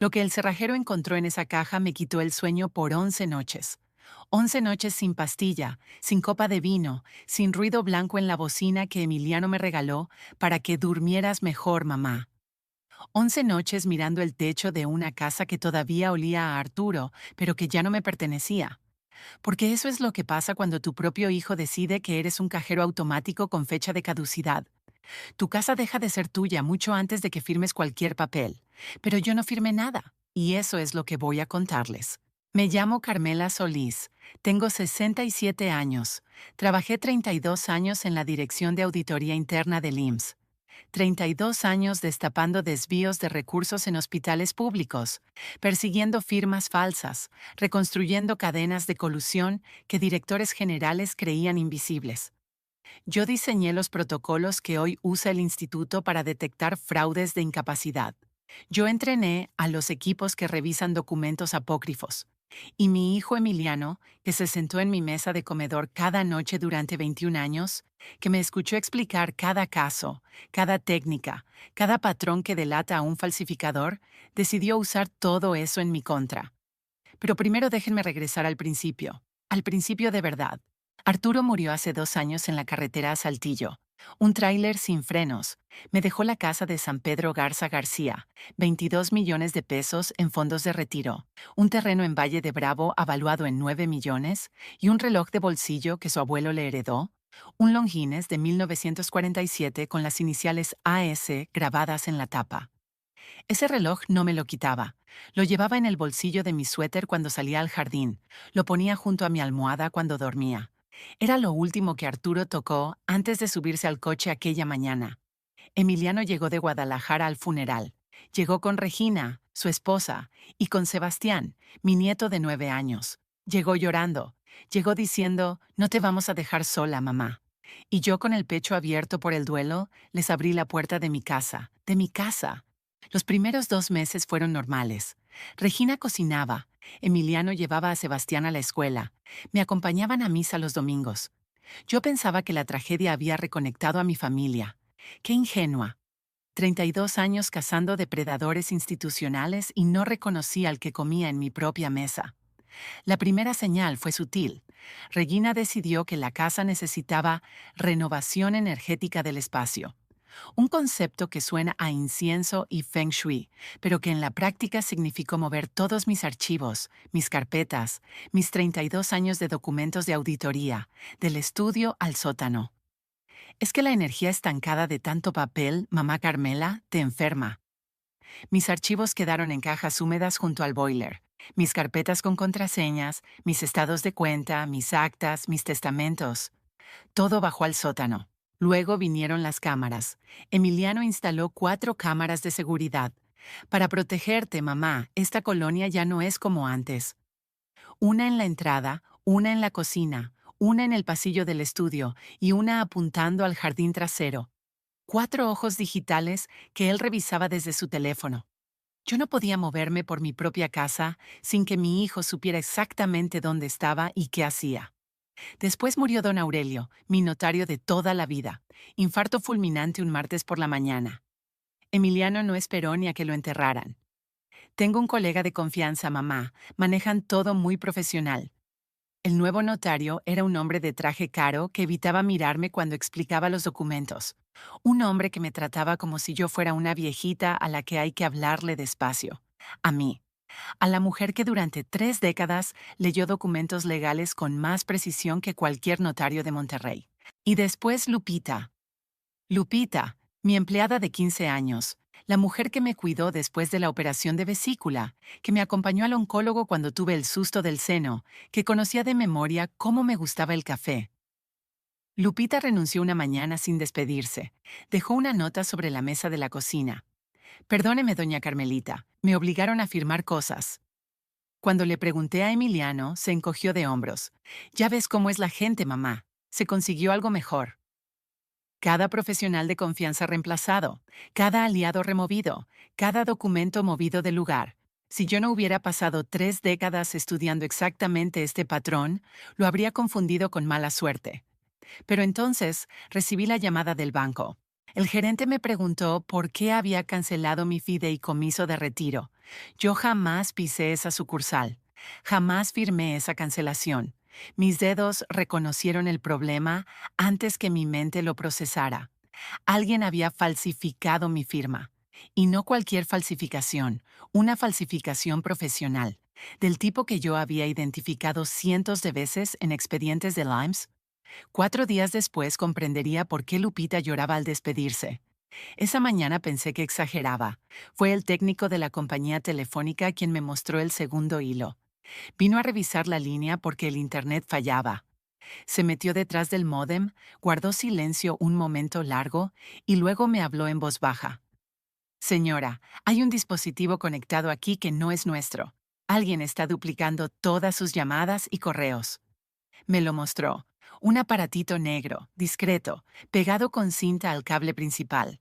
Lo que el cerrajero encontró en esa caja me quitó el sueño por 11 noches. 11 noches sin pastilla, sin copa de vino, sin ruido blanco en la bocina que Emiliano me regaló para que durmieras mejor, mamá. 11 noches mirando el techo de una casa que todavía olía a Arturo, pero que ya no me pertenecía. Porque eso es lo que pasa cuando tu propio hijo decide que eres un cajero automático con fecha de caducidad. Tu casa deja de ser tuya mucho antes de que firmes cualquier papel. Pero yo no firmé nada, y eso es lo que voy a contarles. Me llamo Carmela Solís, tengo 67 años, trabajé 32 años en la Dirección de Auditoría Interna del IMSS. 32 años destapando desvíos de recursos en hospitales públicos, persiguiendo firmas falsas, reconstruyendo cadenas de colusión que directores generales creían invisibles. Yo diseñé los protocolos que hoy usa el instituto para detectar fraudes de incapacidad. Yo entrené a los equipos que revisan documentos apócrifos. Y mi hijo Emiliano, que se sentó en mi mesa de comedor cada noche durante 21 años, que me escuchó explicar cada caso, cada técnica, cada patrón que delata a un falsificador, decidió usar todo eso en mi contra. Pero primero déjenme regresar al principio de verdad. Arturo murió hace 2 años en la carretera a Saltillo. Un tráiler sin frenos. Me dejó la casa de San Pedro Garza García, 22 millones de pesos en fondos de retiro, un terreno en Valle de Bravo avaluado en 9 millones y un reloj de bolsillo que su abuelo le heredó, un Longines de 1947 con las iniciales AS grabadas en la tapa. Ese reloj no me lo quitaba. Lo llevaba en el bolsillo de mi suéter cuando salía al jardín. Lo ponía junto a mi almohada cuando dormía. Era lo último que Arturo tocó antes de subirse al coche aquella mañana. Emiliano llegó de Guadalajara al funeral. Llegó con Regina, su esposa, y con Sebastián, mi nieto de 9 años. Llegó llorando. Llegó diciendo, no te vamos a dejar sola, mamá. Y yo con el pecho abierto por el duelo, les abrí la puerta de mi casa, de mi casa. Los primeros 2 meses fueron normales. Regina cocinaba, Emiliano llevaba a Sebastián a la escuela, me acompañaban a misa los domingos. Yo pensaba que la tragedia había reconectado a mi familia. ¡Qué ingenua! 32 años cazando depredadores institucionales y no reconocí al que comía en mi propia mesa. La primera señal fue sutil. Regina decidió que la casa necesitaba renovación energética del espacio. Un concepto que suena a incienso y feng shui, pero que en la práctica significó mover todos mis archivos, mis carpetas, mis 32 años de documentos de auditoría, del estudio al sótano. Es que la energía estancada de tanto papel, mamá Carmela, te enferma. Mis archivos quedaron en cajas húmedas junto al boiler. Mis carpetas con contraseñas, mis estados de cuenta, mis actas, mis testamentos. Todo bajó al sótano. Luego vinieron las cámaras. Emiliano instaló 4 cámaras de seguridad. Para protegerte, mamá, esta colonia ya no es como antes. Una en la entrada, una en la cocina, una en el pasillo del estudio y una apuntando al jardín trasero. 4 ojos digitales que él revisaba desde su teléfono. Yo no podía moverme por mi propia casa sin que mi hijo supiera exactamente dónde estaba y qué hacía. Después murió don Aurelio, mi notario de toda la vida. Infarto fulminante un martes por la mañana. Emiliano no esperó ni a que lo enterraran. Tengo un colega de confianza, mamá. Manejan todo muy profesional. El nuevo notario era un hombre de traje caro que evitaba mirarme cuando explicaba los documentos. Un hombre que me trataba como si yo fuera una viejita a la que hay que hablarle despacio. A mí. A la mujer que durante 3 décadas leyó documentos legales con más precisión que cualquier notario de Monterrey. Y después Lupita. Lupita, mi empleada de 15 años, la mujer que me cuidó después de la operación de vesícula, que me acompañó al oncólogo cuando tuve el susto del seno, que conocía de memoria cómo me gustaba el café. Lupita renunció una mañana sin despedirse. Dejó una nota sobre la mesa de la cocina. Perdóneme, doña Carmelita, me obligaron a firmar cosas. Cuando le pregunté a Emiliano, se encogió de hombros. Ya ves cómo es la gente, mamá. Se consiguió algo mejor. Cada profesional de confianza reemplazado, cada aliado removido, cada documento movido del lugar. Si yo no hubiera pasado 3 décadas estudiando exactamente este patrón, lo habría confundido con mala suerte. Pero entonces recibí la llamada del banco. El gerente me preguntó por qué había cancelado mi fideicomiso de retiro. Yo jamás pisé esa sucursal. Jamás firmé esa cancelación. Mis dedos reconocieron el problema antes que mi mente lo procesara. Alguien había falsificado mi firma. Y no cualquier falsificación, una falsificación profesional, del tipo que yo había identificado cientos de veces en expedientes de Limes. 4 días después comprendería por qué Lupita lloraba al despedirse. Esa mañana pensé que exageraba. Fue el técnico de la compañía telefónica quien me mostró el segundo hilo. Vino a revisar la línea porque el internet fallaba. Se metió detrás del módem, guardó silencio un momento largo y luego me habló en voz baja. Señora, hay un dispositivo conectado aquí que no es nuestro. Alguien está duplicando todas sus llamadas y correos. Me lo mostró. Un aparatito negro, discreto, pegado con cinta al cable principal.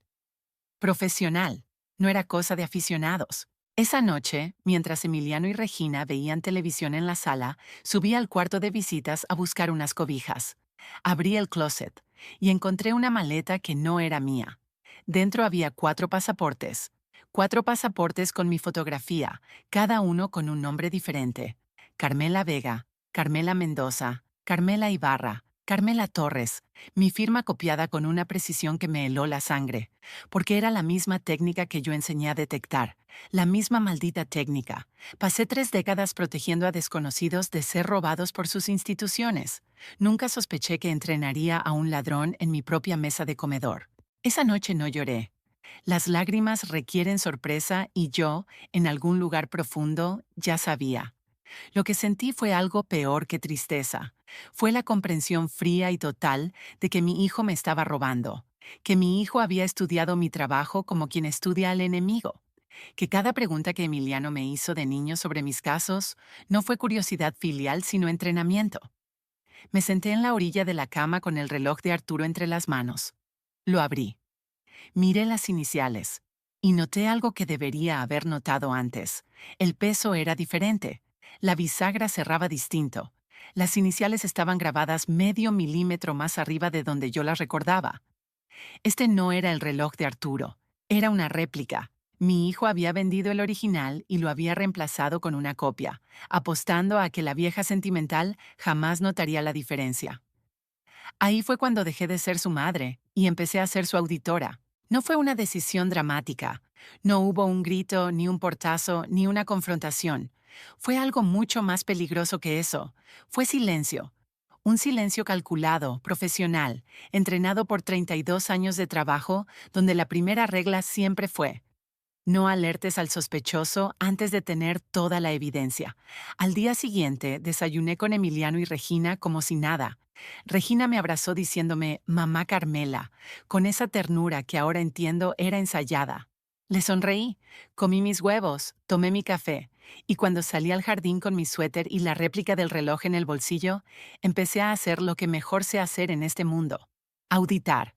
Profesional. No era cosa de aficionados. Esa noche, mientras Emiliano y Regina veían televisión en la sala, subí al cuarto de visitas a buscar unas cobijas. Abrí el closet y encontré una maleta que no era mía. Dentro había 4 pasaportes. 4 pasaportes con mi fotografía, cada uno con un nombre diferente. Carmela Vega, Carmela Mendoza, Carmela Ibarra, Carmela Torres, mi firma copiada con una precisión que me heló la sangre, porque era la misma técnica que yo enseñé a detectar, la misma maldita técnica. Pasé 3 décadas protegiendo a desconocidos de ser robados por sus instituciones. Nunca sospeché que entrenaría a un ladrón en mi propia mesa de comedor. Esa noche no lloré. Las lágrimas requieren sorpresa y yo, en algún lugar profundo, ya sabía. Lo que sentí fue algo peor que tristeza. Fue la comprensión fría y total de que mi hijo me estaba robando, que mi hijo había estudiado mi trabajo como quien estudia al enemigo, que cada pregunta que Emiliano me hizo de niño sobre mis casos no fue curiosidad filial sino entrenamiento. Me senté en la orilla de la cama con el reloj de Arturo entre las manos. Lo abrí. Miré las iniciales y noté algo que debería haber notado antes. El peso era diferente. La bisagra cerraba distinto. Las iniciales estaban grabadas medio milímetro más arriba de donde yo las recordaba. Este no era el reloj de Arturo. Era una réplica. Mi hijo había vendido el original y lo había reemplazado con una copia, apostando a que la vieja sentimental jamás notaría la diferencia. Ahí fue cuando dejé de ser su madre y empecé a ser su auditora. No fue una decisión dramática. No hubo un grito, ni un portazo, ni una confrontación. Fue algo mucho más peligroso que eso. Fue silencio. Un silencio calculado, profesional, entrenado por 32 años de trabajo, donde la primera regla siempre fue: no alertes al sospechoso antes de tener toda la evidencia. Al día siguiente, desayuné con Emiliano y Regina como si nada. Regina me abrazó diciéndome «Mamá Carmela», con esa ternura que ahora entiendo era ensayada. Le sonreí, comí mis huevos, tomé mi café, y cuando salí al jardín con mi suéter y la réplica del reloj en el bolsillo, empecé a hacer lo que mejor sé hacer en este mundo: auditar.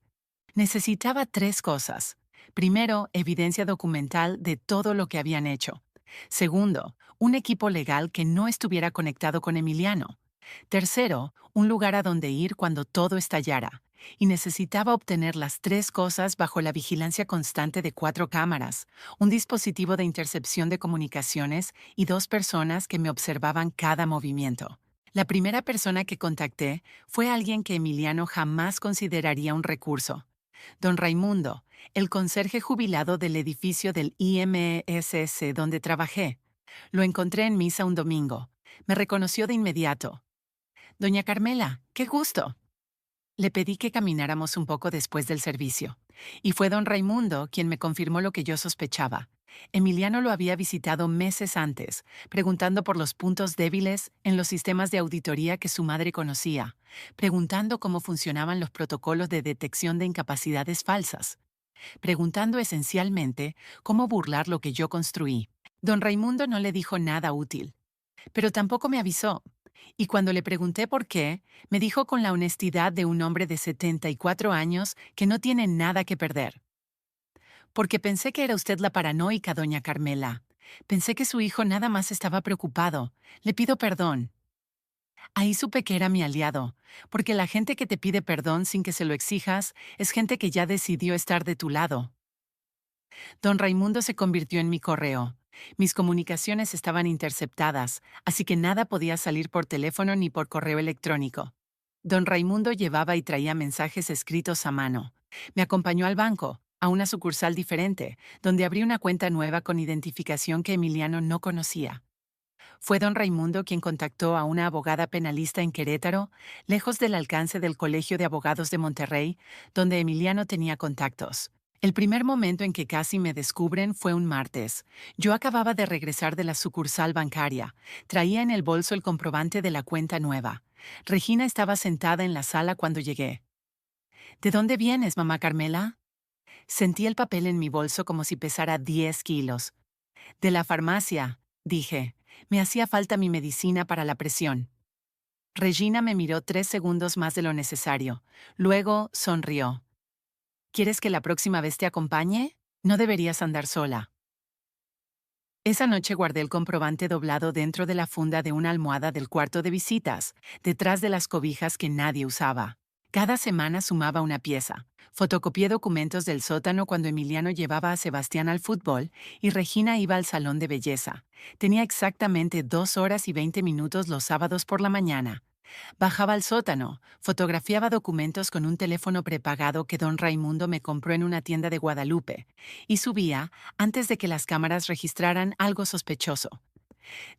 Necesitaba 3 cosas. Primero, evidencia documental de todo lo que habían hecho. Segundo, un equipo legal que no estuviera conectado con Emiliano. Tercero, un lugar a donde ir cuando todo estallara. Y necesitaba obtener las 3 cosas bajo la vigilancia constante de 4 cámaras, un dispositivo de intercepción de comunicaciones y 2 personas que me observaban cada movimiento. La primera persona que contacté fue alguien que Emiliano jamás consideraría un recurso: don Raimundo, el conserje jubilado del edificio del IMSS donde trabajé. Lo encontré en misa un domingo. Me reconoció de inmediato. «Doña Carmela, qué gusto». Le pedí que camináramos un poco después del servicio, y fue don Raimundo quien me confirmó lo que yo sospechaba. Emiliano lo había visitado meses antes, preguntando por los puntos débiles en los sistemas de auditoría que su madre conocía, preguntando cómo funcionaban los protocolos de detección de incapacidades falsas, preguntando esencialmente cómo burlar lo que yo construí. Don Raimundo no le dijo nada útil, pero tampoco me avisó. Y cuando le pregunté por qué, me dijo con la honestidad de un hombre de 74 años que no tiene nada que perder. «Porque pensé que era usted la paranoica, doña Carmela. Pensé que su hijo nada más estaba preocupado. Le pido perdón». Ahí supe que era mi aliado, porque la gente que te pide perdón sin que se lo exijas es gente que ya decidió estar de tu lado. Don Raimundo se convirtió en mi correo. Mis comunicaciones estaban interceptadas, así que nada podía salir por teléfono ni por correo electrónico. Don Raimundo llevaba y traía mensajes escritos a mano. Me acompañó al banco, a una sucursal diferente, donde abrí una cuenta nueva con identificación que Emiliano no conocía. Fue don Raimundo quien contactó a una abogada penalista en Querétaro, lejos del alcance del Colegio de Abogados de Monterrey, donde Emiliano tenía contactos. El primer momento en que casi me descubren fue un martes. Yo acababa de regresar de la sucursal bancaria. Traía en el bolso el comprobante de la cuenta nueva. Regina estaba sentada en la sala cuando llegué. ¿De dónde vienes, mamá Carmela? Sentí el papel en mi bolso como si pesara 10 kilos. De la farmacia, dije. Me hacía falta mi medicina para la presión. Regina me miró 3 segundos más de lo necesario. Luego sonrió. ¿Quieres que la próxima vez te acompañe? No deberías andar sola. Esa noche guardé el comprobante doblado dentro de la funda de una almohada del cuarto de visitas, detrás de las cobijas que nadie usaba. Cada semana sumaba una pieza. Fotocopié documentos del sótano cuando Emiliano llevaba a Sebastián al fútbol y Regina iba al salón de belleza. Tenía exactamente 2 horas y 20 minutos los sábados por la mañana. Bajaba al sótano, fotografiaba documentos con un teléfono prepagado que don Raimundo me compró en una tienda de Guadalupe, y subía antes de que las cámaras registraran algo sospechoso.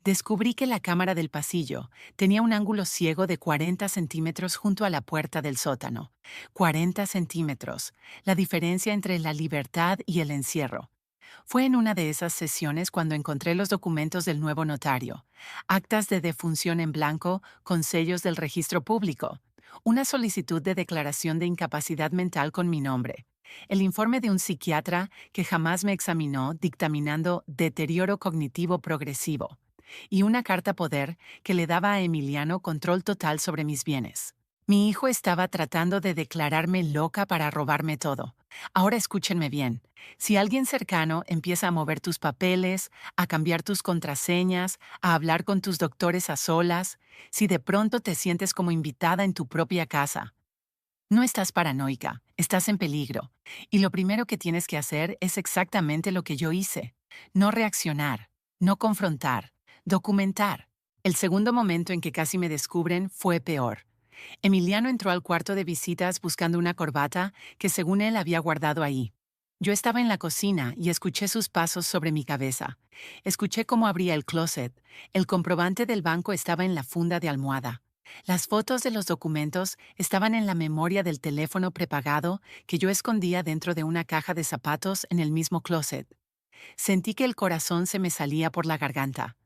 Descubrí que la cámara del pasillo tenía un ángulo ciego de 40 centímetros junto a la puerta del sótano. 40 centímetros, la diferencia entre la libertad y el encierro. Fue en una de esas sesiones cuando encontré los documentos del nuevo notario, actas de defunción en blanco con sellos del registro público, una solicitud de declaración de incapacidad mental con mi nombre, el informe de un psiquiatra que jamás me examinó dictaminando deterioro cognitivo progresivo, y una carta poder que le daba a Emiliano control total sobre mis bienes. Mi hijo estaba tratando de declararme loca para robarme todo. Ahora escúchenme bien. Si alguien cercano empieza a mover tus papeles, a cambiar tus contraseñas, a hablar con tus doctores a solas, si de pronto te sientes como invitada en tu propia casa, no estás paranoica, estás en peligro. Y lo primero que tienes que hacer es exactamente lo que yo hice. No reaccionar, no confrontar, documentar. El segundo momento en que casi me descubren fue peor. Emiliano entró al cuarto de visitas buscando una corbata que según él había guardado ahí. Yo estaba en la cocina y escuché sus pasos sobre mi cabeza. Escuché cómo abría el closet. El comprobante del banco estaba en la funda de almohada. Las fotos de los documentos estaban en la memoria del teléfono prepagado que yo escondía dentro de una caja de zapatos en el mismo closet. Sentí que el corazón se me salía por la garganta.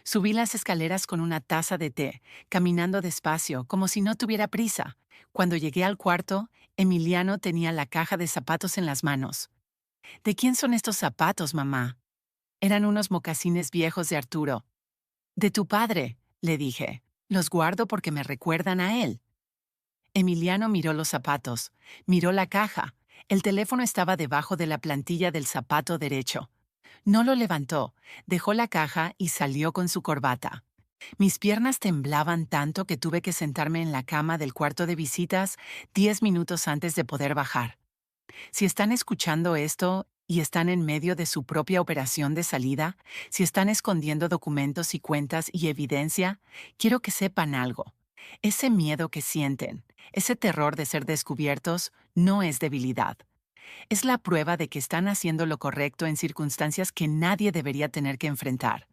Subí las escaleras con una taza de té, caminando despacio, como si no tuviera prisa. Cuando llegué al cuarto, Emiliano tenía la caja de zapatos en las manos. ¿De quién son estos zapatos, mamá? Eran unos mocasines viejos de Arturo. De tu padre, le dije. Los guardo porque me recuerdan a él. Emiliano miró los zapatos, miró la caja. El teléfono estaba debajo de la plantilla del zapato derecho. No lo levantó, dejó la caja y salió con su corbata. Mis piernas temblaban tanto que tuve que sentarme en la cama del cuarto de visitas 10 minutos antes de poder bajar. Si están escuchando esto y están en medio de su propia operación de salida, si están escondiendo documentos y cuentas y evidencia, quiero que sepan algo. Ese miedo que sienten, ese terror de ser descubiertos, no es debilidad. Es la prueba de que están haciendo lo correcto en circunstancias que nadie debería tener que enfrentar.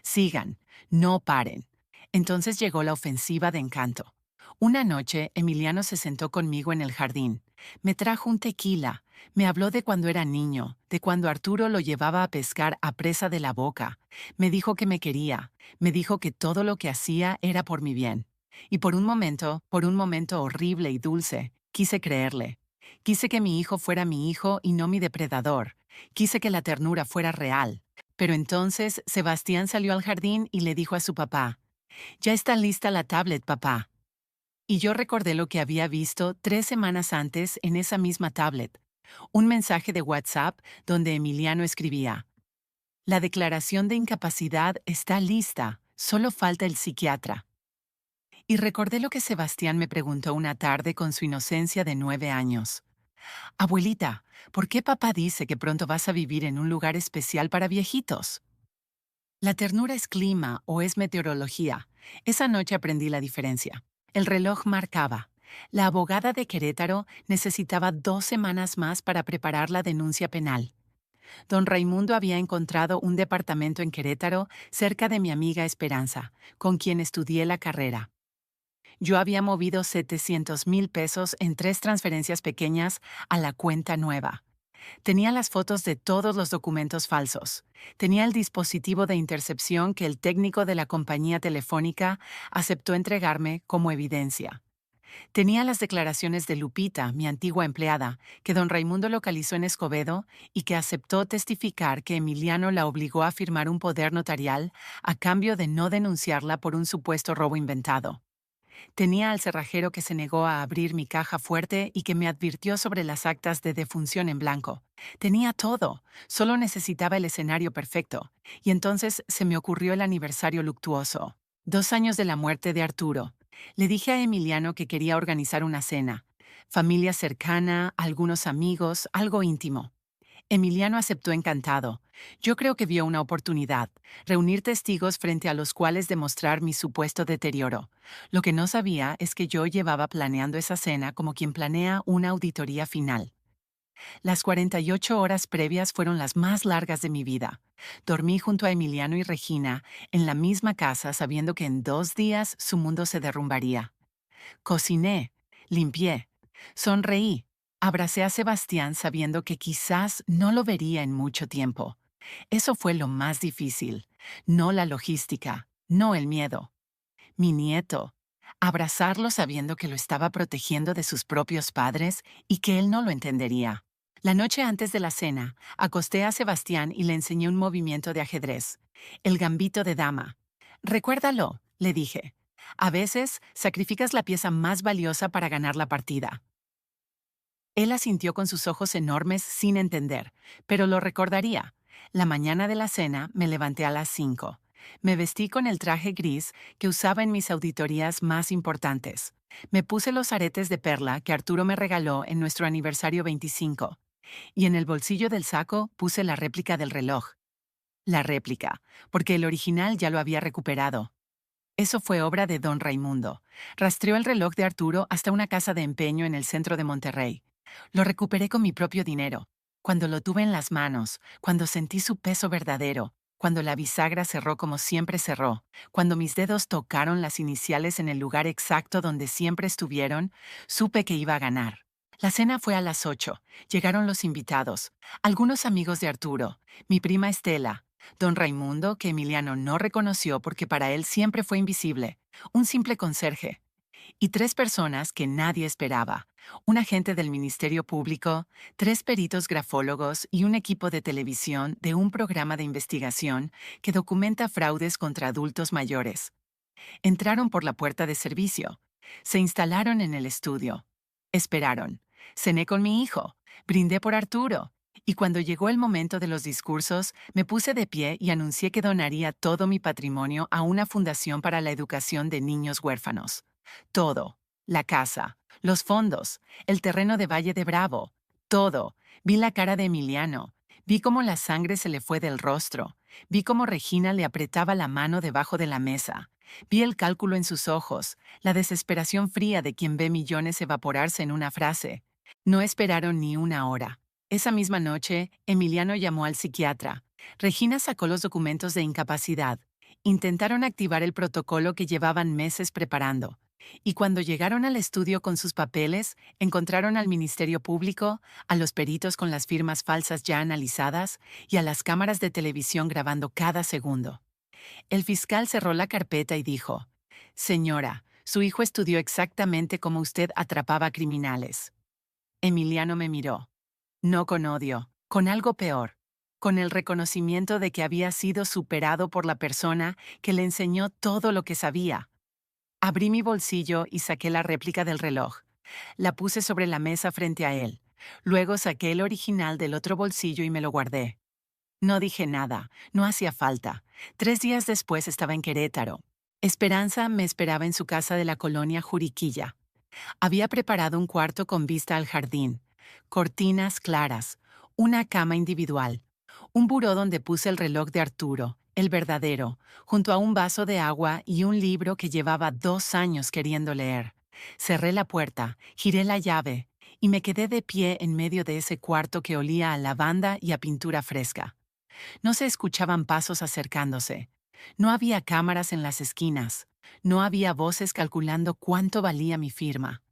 Sigan, no paren. Entonces llegó la ofensiva de Encanto. Una noche, Emiliano se sentó conmigo en el jardín. Me trajo un tequila. Me habló de cuando era niño, de cuando Arturo lo llevaba a pescar a presa de la boca. Me dijo que me quería. Me dijo que todo lo que hacía era por mi bien. Y por un momento horrible y dulce, quise creerle. Quise que mi hijo fuera mi hijo y no mi depredador. Quise que la ternura fuera real. Pero entonces Sebastián salió al jardín y le dijo a su papá: «Ya está lista la tablet, papá». Y yo recordé lo que había visto 3 semanas antes en esa misma tablet. Un mensaje de WhatsApp donde Emiliano escribía: «La declaración de incapacidad está lista, solo falta el psiquiatra». Y recordé lo que Sebastián me preguntó una tarde con su inocencia de 9 años. Abuelita, ¿por qué papá dice que pronto vas a vivir en un lugar especial para viejitos? ¿La ternura es clima o es meteorología? Esa noche aprendí la diferencia. El reloj marcaba. La abogada de Querétaro necesitaba 2 semanas más para preparar la denuncia penal. Don Raimundo había encontrado un departamento en Querétaro cerca de mi amiga Esperanza, con quien estudié la carrera. Yo había movido 700,000 pesos en 3 transferencias pequeñas a la cuenta nueva. Tenía las fotos de todos los documentos falsos. Tenía el dispositivo de intercepción que el técnico de la compañía telefónica aceptó entregarme como evidencia. Tenía las declaraciones de Lupita, mi antigua empleada, que don Raimundo localizó en Escobedo y que aceptó testificar que Emiliano la obligó a firmar un poder notarial a cambio de no denunciarla por un supuesto robo inventado. Tenía al cerrajero que se negó a abrir mi caja fuerte y que me advirtió sobre las actas de defunción en blanco. Tenía todo, solo necesitaba el escenario perfecto. Y entonces se me ocurrió el aniversario luctuoso. 2 años de la muerte de Arturo. Le dije a Emiliano que quería organizar una cena. Familia cercana, algunos amigos, algo íntimo. Emiliano aceptó encantado. Yo creo que vio una oportunidad, reunir testigos frente a los cuales demostrar mi supuesto deterioro. Lo que no sabía es que yo llevaba planeando esa cena como quien planea una auditoría final. Las 48 horas previas fueron las más largas de mi vida. Dormí junto a Emiliano y Regina en la misma casa sabiendo que en 2 días su mundo se derrumbaría. Cociné, limpié, sonreí, abracé a Sebastián sabiendo que quizás no lo vería en mucho tiempo. Eso fue lo más difícil, no la logística, no el miedo. Mi nieto, abrazarlo sabiendo que lo estaba protegiendo de sus propios padres y que él no lo entendería. La noche antes de la cena, acosté a Sebastián y le enseñé un movimiento de ajedrez, el gambito de dama. Recuérdalo, le dije. A veces sacrificas la pieza más valiosa para ganar la partida. Él asintió con sus ojos enormes sin entender, pero lo recordaría. La mañana de la cena me levanté a las 5. Me vestí con el traje gris que usaba en mis auditorías más importantes. Me puse los aretes de perla que Arturo me regaló en nuestro aniversario 25. Y en el bolsillo del saco puse la réplica del reloj. La réplica, porque el original ya lo había recuperado. Eso fue obra de don Raimundo. Rastreó el reloj de Arturo hasta una casa de empeño en el centro de Monterrey. Lo recuperé con mi propio dinero. Cuando lo tuve en las manos, cuando sentí su peso verdadero, cuando la bisagra cerró como siempre cerró, cuando mis dedos tocaron las iniciales en el lugar exacto donde siempre estuvieron, supe que iba a ganar. La cena fue a las 8. Llegaron los invitados, algunos amigos de Arturo, mi prima Estela, don Raimundo, que Emiliano no reconoció porque para él siempre fue invisible, un simple conserje, y 3 personas que nadie esperaba, un agente del Ministerio Público, 3 peritos grafólogos y un equipo de televisión de un programa de investigación que documenta fraudes contra adultos mayores. Entraron por la puerta de servicio. Se instalaron en el estudio. Esperaron. Cené con mi hijo. Brindé por Arturo. Y cuando llegó el momento de los discursos, me puse de pie y anuncié que donaría todo mi patrimonio a una fundación para la educación de niños huérfanos. Todo. La casa, los fondos, el terreno de Valle de Bravo. Todo. Vi la cara de Emiliano. Vi cómo la sangre se le fue del rostro. Vi cómo Regina le apretaba la mano debajo de la mesa. Vi el cálculo en sus ojos, la desesperación fría de quien ve millones evaporarse en una frase. No esperaron ni una hora. Esa misma noche, Emiliano llamó al psiquiatra. Regina sacó los documentos de incapacidad. Intentaron activar el protocolo que llevaban meses preparando. Y cuando llegaron al estudio con sus papeles, encontraron al Ministerio Público, a los peritos con las firmas falsas ya analizadas y a las cámaras de televisión grabando cada segundo. El fiscal cerró la carpeta y dijo: «Señora, su hijo estudió exactamente como usted atrapaba criminales». Emiliano me miró. No con odio, con algo peor, con el reconocimiento de que había sido superado por la persona que le enseñó todo lo que sabía. Abrí mi bolsillo y saqué la réplica del reloj. La puse sobre la mesa frente a él. Luego saqué el original del otro bolsillo y me lo guardé. No dije nada, no hacía falta. 3 días después estaba en Querétaro. Esperanza me esperaba en su casa de la colonia Juriquilla. Había preparado un cuarto con vista al jardín, cortinas claras, una cama individual, un buró donde puse el reloj de Arturo, el verdadero, junto a un vaso de agua y un libro que llevaba 2 años queriendo leer. Cerré la puerta, giré la llave y me quedé de pie en medio de ese cuarto que olía a lavanda y a pintura fresca. No se escuchaban pasos acercándose. No había cámaras en las esquinas. No había voces calculando cuánto valía mi firma.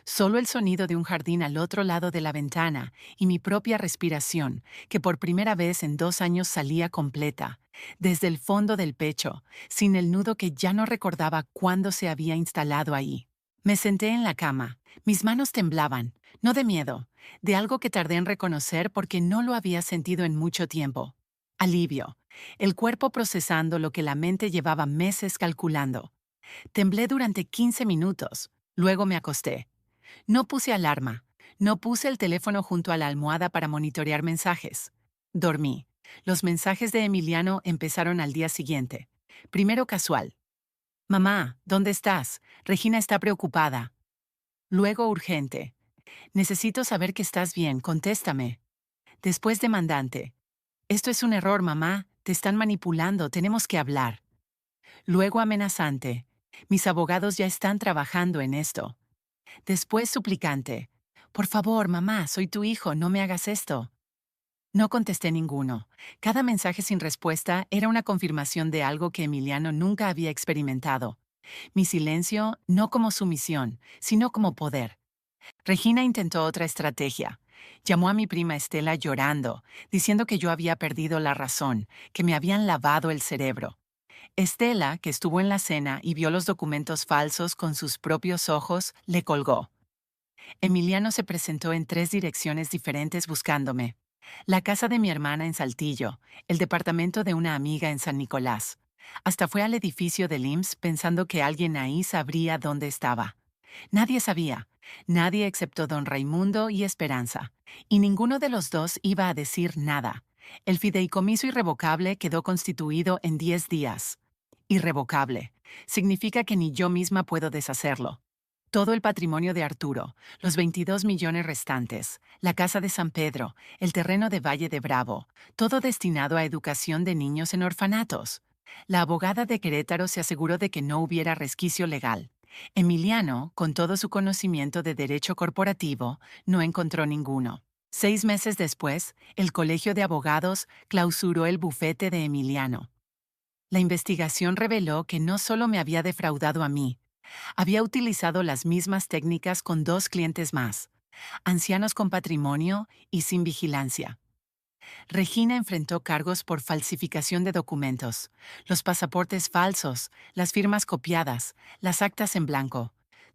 Solo el sonido de un jardín al otro lado de la ventana y mi propia respiración, que por primera vez en 2 años salía completa, desde el fondo del pecho, sin el nudo que ya no recordaba cuándo se había instalado ahí. Me senté en la cama. Mis manos temblaban, no de miedo, de algo que tardé en reconocer porque no lo había sentido en mucho tiempo. Alivio. El cuerpo procesando lo que la mente llevaba meses calculando. Temblé durante 15 minutos. Luego me acosté. No puse alarma. No puse el teléfono junto a la almohada para monitorear mensajes. Dormí. Los mensajes de Emiliano empezaron al día siguiente. Primero casual. Mamá, ¿dónde estás? Regina está preocupada. Luego urgente. Necesito saber que estás bien, contéstame. Después demandante. Esto es un error, mamá. Te están manipulando, tenemos que hablar. Luego amenazante. Mis abogados ya están trabajando en esto. Después suplicante. Por favor, mamá, soy tu hijo, no me hagas esto. No contesté ninguno. Cada mensaje sin respuesta era una confirmación de algo que Emiliano nunca había experimentado. Mi silencio no como sumisión, sino como poder. Regina intentó otra estrategia. Llamó a mi prima Estela llorando, diciendo que yo había perdido la razón, que me habían lavado el cerebro. Estela, que estuvo en la cena y vio los documentos falsos con sus propios ojos, le colgó. Emiliano se presentó en 3 direcciones diferentes buscándome. La casa de mi hermana en Saltillo, el departamento de una amiga en San Nicolás. Hasta fue al edificio del IMSS pensando que alguien ahí sabría dónde estaba. Nadie sabía, nadie excepto don Raimundo y Esperanza, y ninguno de los dos iba a decir nada. El fideicomiso irrevocable quedó constituido en 10 días. Irrevocable. Significa que ni yo misma puedo deshacerlo. Todo el patrimonio de Arturo, los 22 millones restantes, la casa de San Pedro, el terreno de Valle de Bravo, todo destinado a educación de niños en orfanatos. La abogada de Querétaro se aseguró de que no hubiera resquicio legal. Emiliano, con todo su conocimiento de derecho corporativo, no encontró ninguno. 6 meses después, el Colegio de Abogados clausuró el bufete de Emiliano. La investigación reveló que no solo me había defraudado a mí, había utilizado las mismas técnicas con 2 clientes más, ancianos con patrimonio y sin vigilancia. Regina enfrentó cargos por falsificación de documentos, los pasaportes falsos, las firmas copiadas, las actas en blanco.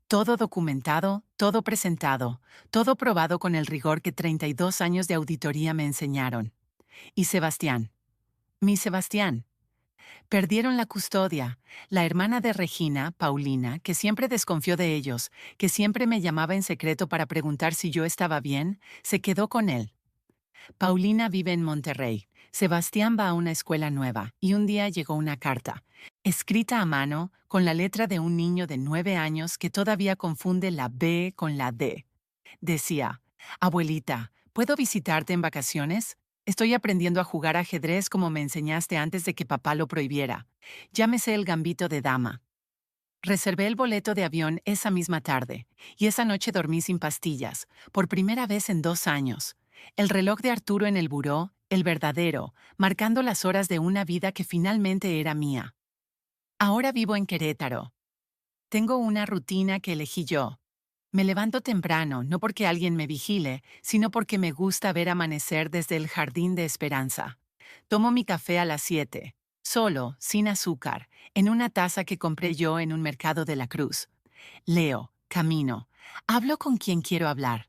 Todo documentado, todo presentado, todo probado con el rigor que 32 años de auditoría me enseñaron. Y Sebastián. Mi Sebastián. Perdieron la custodia. La hermana de Regina, Paulina, que siempre desconfió de ellos, que siempre me llamaba en secreto para preguntar si yo estaba bien, se quedó con él. Paulina vive en Monterrey. Sebastián va a una escuela nueva y un día llegó una carta, escrita a mano con la letra de un niño de 9 años que todavía confunde la B con la D. Decía, abuelita, ¿puedo visitarte en vacaciones? Estoy aprendiendo a jugar ajedrez como me enseñaste antes de que papá lo prohibiera. Llámese el gambito de dama. Reservé el boleto de avión esa misma tarde, y esa noche dormí sin pastillas, por primera vez en 2 años. El reloj de Arturo en el buró, el verdadero, marcando las horas de una vida que finalmente era mía. Ahora vivo en Querétaro. Tengo una rutina que elegí yo. Me levanto temprano, no porque alguien me vigile, sino porque me gusta ver amanecer desde el jardín de Esperanza. Tomo mi café a las 7, solo, sin azúcar, en una taza que compré yo en un mercado de la Cruz. Leo, camino, hablo con quien quiero hablar.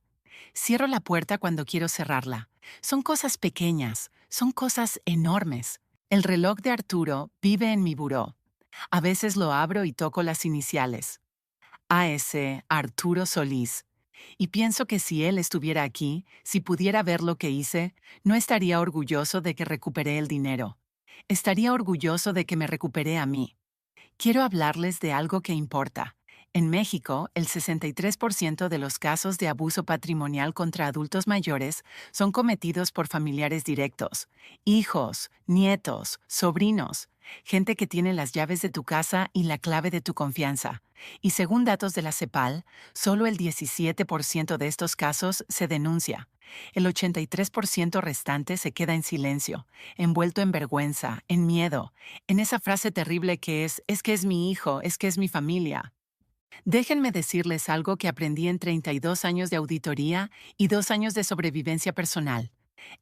Cierro la puerta cuando quiero cerrarla. Son cosas pequeñas, son cosas enormes. El reloj de Arturo vive en mi buró. A veces lo abro y toco las iniciales. A.S. Arturo Solís. Y pienso que si él estuviera aquí, si pudiera ver lo que hice, no estaría orgulloso de que recuperé el dinero. Estaría orgulloso de que me recuperé a mí. Quiero hablarles de algo que importa. En México, el 63% de los casos de abuso patrimonial contra adultos mayores son cometidos por familiares directos, hijos, nietos, sobrinos, gente que tiene las llaves de tu casa y la clave de tu confianza. Y según datos de la CEPAL, solo el 17% de estos casos se denuncia. El 83% restante se queda en silencio, envuelto en vergüenza, en miedo, en esa frase terrible que es que es mi hijo, es que es mi familia. Déjenme decirles algo que aprendí en 32 años de auditoría y 2 años de sobrevivencia personal.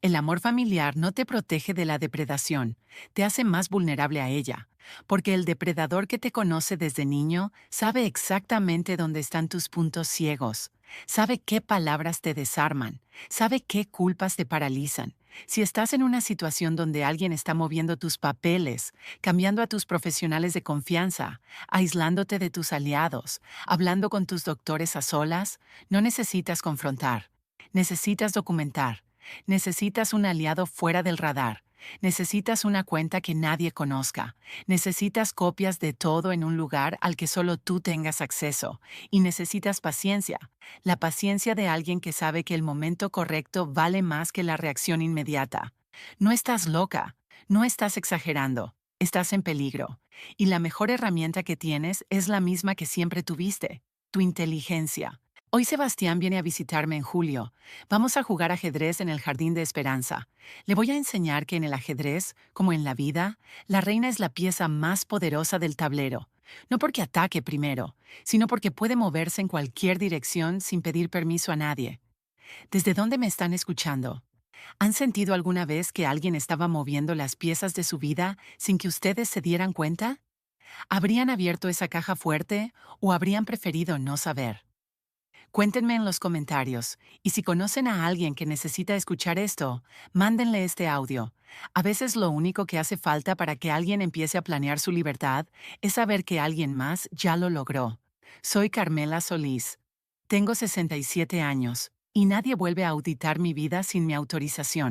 El amor familiar no te protege de la depredación, te hace más vulnerable a ella, porque el depredador que te conoce desde niño sabe exactamente dónde están tus puntos ciegos, sabe qué palabras te desarman, sabe qué culpas te paralizan. Si estás en una situación donde alguien está moviendo tus papeles, cambiando a tus profesionales de confianza, aislándote de tus aliados, hablando con tus doctores a solas, no necesitas confrontar, necesitas documentar. Necesitas un aliado fuera del radar. Necesitas una cuenta que nadie conozca. Necesitas copias de todo en un lugar al que solo tú tengas acceso. Y necesitas paciencia. La paciencia de alguien que sabe que el momento correcto vale más que la reacción inmediata. No estás loca. No estás exagerando. Estás en peligro. Y la mejor herramienta que tienes es la misma que siempre tuviste: tu inteligencia. Hoy Sebastián viene a visitarme en julio. Vamos a jugar ajedrez en el Jardín de Esperanza. Le voy a enseñar que en el ajedrez, como en la vida, la reina es la pieza más poderosa del tablero. No porque ataque primero, sino porque puede moverse en cualquier dirección sin pedir permiso a nadie. ¿Desde dónde me están escuchando? ¿Han sentido alguna vez que alguien estaba moviendo las piezas de su vida sin que ustedes se dieran cuenta? ¿Habrían abierto esa caja fuerte o habrían preferido no saber? Cuéntenme en los comentarios, y si conocen a alguien que necesita escuchar esto, mándenle este audio. A veces lo único que hace falta para que alguien empiece a planear su libertad es saber que alguien más ya lo logró. Soy Carmela Solís. Tengo 67 años, y nadie vuelve a auditar mi vida sin mi autorización.